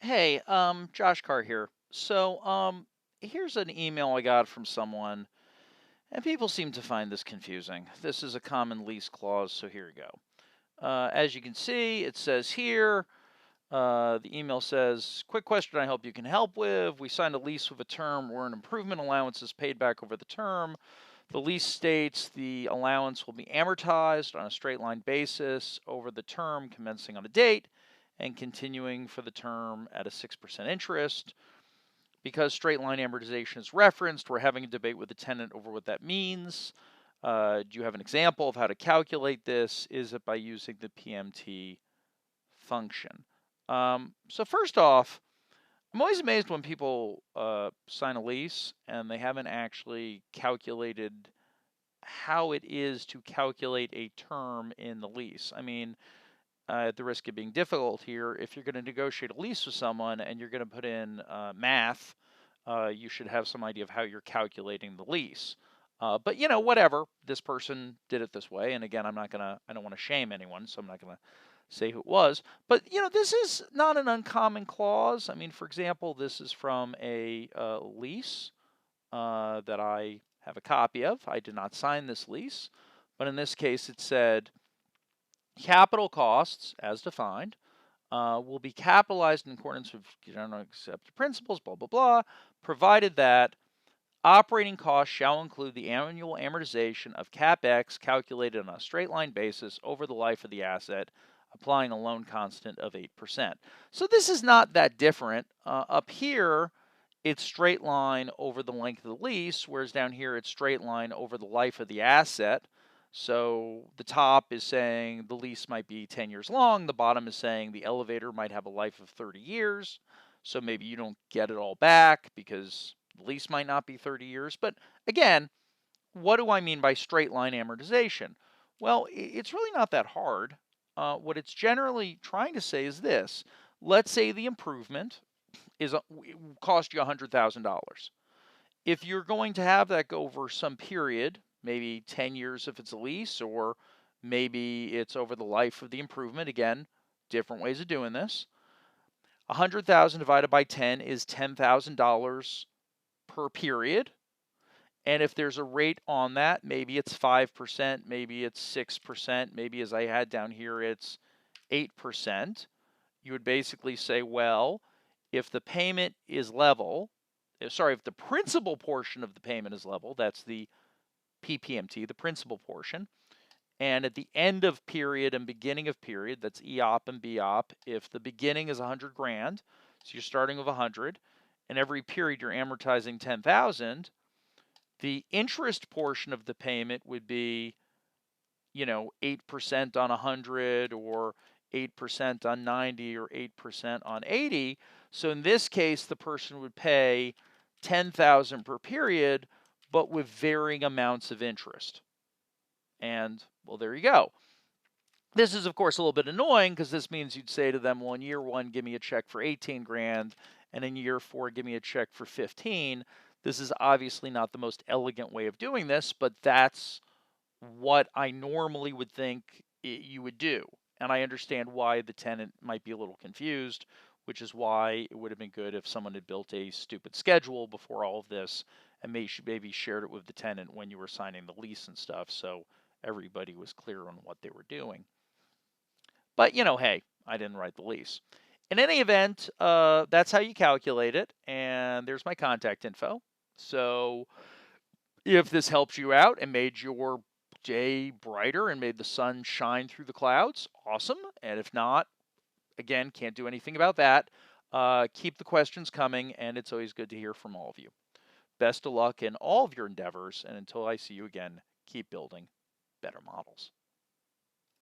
Hey, Josh Carr here. Here's an email I got from someone, and people seem to find this confusing. This is a common lease clause, so here you go. As you can see, it says here, the email says, quick question I hope you can help with. We signed a lease with a term where an improvement allowance is paid back over the term. The lease states the allowance will be amortized on a straight line basis over the term commencing on the date and continuing for the term at a 6% interest. Because straight line amortization is referenced, we're having a debate with the tenant over what that means. Do you have an example of how to calculate this? Is it by using the PMT function? So first off, I'm always amazed when people sign a lease and they haven't actually calculated how it is to calculate a term in the lease. I mean, at the risk of being difficult here, if you're going to negotiate a lease with someone and you're going to put in math, you should have some idea of how you're calculating the lease. But whatever. This person did it this way, and again, I don't want to shame anyone, so I'm not gonna say who it was. But this is not an uncommon clause. I mean, for example, this is from a lease that I have a copy of. I did not sign this lease, but in this case, it said capital costs, as defined, will be capitalized in accordance with general accepted principles, blah, blah, blah, provided that operating costs shall include the annual amortization of CapEx calculated on a straight line basis over the life of the asset, applying a loan constant of 8%. So this is not that different. Up here, it's straight line over the length of the lease, whereas down here it's straight line over the life of the asset. So the top is saying the lease might be 10 years long. The bottom is saying the elevator might have a life of 30 years. So maybe you don't get it all back because the lease might not be 30 years. But again, what do I mean by straight line amortization? Well, it's really not that hard. What it's generally trying to say is this. Let's say the improvement cost you $100,000. If you're going to have that go over some period, maybe 10 years if it's a lease, or maybe it's over the life of the improvement, again, different ways of doing this. 100,000 divided by 10 is $10,000 per period. And if there's a rate on that, maybe it's 5%, maybe it's 6%, maybe as I had down here, it's 8%. You would basically say, well, if the payment is level, if the principal portion of the payment is level, that's the PPMT, the principal portion. And at the end of period and beginning of period, that's EOP and BOP, if the beginning is 100 grand, so you're starting with 100, and every period you're amortizing 10,000, the interest portion of the payment would be, 8% on 100 or 8% on 90 or 8% on 80. So in this case, the person would pay 10,000 per period, but with varying amounts of interest. And well, there you go. This is, of course, a little bit annoying because this means you'd say to them, well, in year one, give me a check for 18 grand, and in year four, give me a check for 15. This is obviously not the most elegant way of doing this, but that's what I normally would think you would do. And I understand why the tenant might be a little confused, which is why it would have been good if someone had built a stupid schedule before all of this and maybe shared it with the tenant when you were signing the lease and stuff, so everybody was clear on what they were doing. But, hey, I didn't write the lease. In any event, that's how you calculate it. And there's my contact info. So if this helps you out and made your day brighter and made the sun shine through the clouds, awesome. And if not, again, can't do anything about that. Keep the questions coming, and it's always good to hear from all of you. Best of luck in all of your endeavors. And until I see you again, keep building better models.